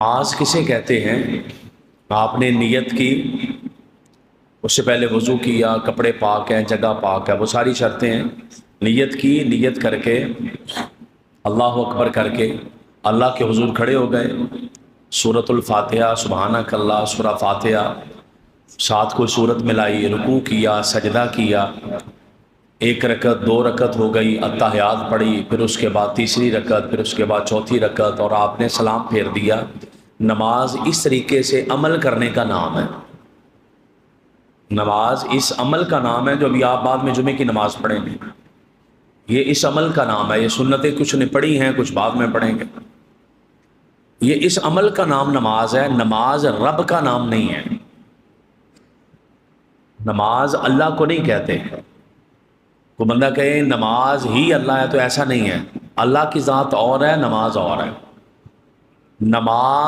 نماز کسے کہتے ہیں؟ آپ نے نیت کی، اس سے پہلے وضو کیا، کپڑے پاک ہیں، جگہ پاک ہے، وہ ساری شرطیں ہیں۔ نیت کی، نیت کر کے اللہ اکبر کر کے اللہ کے حضور کھڑے ہو گئے، سورۃ الفاتحہ، سبحانک اللہ، سورہ فاتحہ، ساتھ کوئی صورت ملائی، رکوع کیا، سجدہ کیا، ایک رکعت، دو رکعت ہو گئی، اتحیات پڑھی، پھر اس کے بعد تیسری رکعت، پھر اس کے بعد چوتھی رکعت، اور آپ نے سلام پھیر دیا۔ نماز اس طریقے سے عمل کرنے کا نام ہے۔ نماز اس عمل کا نام ہے جو ابھی آپ بعد میں جمعے کی نماز پڑھیں گے، یہ اس عمل کا نام ہے۔ یہ سنتیں کچھ نے پڑھی ہیں، کچھ بعد میں پڑھیں گے۔ یہ اس عمل کا نام نماز ہے، نماز رب کا نام نہیں ہے۔ نماز اللہ کو نہیں کہتے۔ کوئی بندہ کہے نماز ہی اللہ ہے تو ایسا نہیں ہے، اللہ کی ذات اور ہے، نماز اور ہے۔ نماز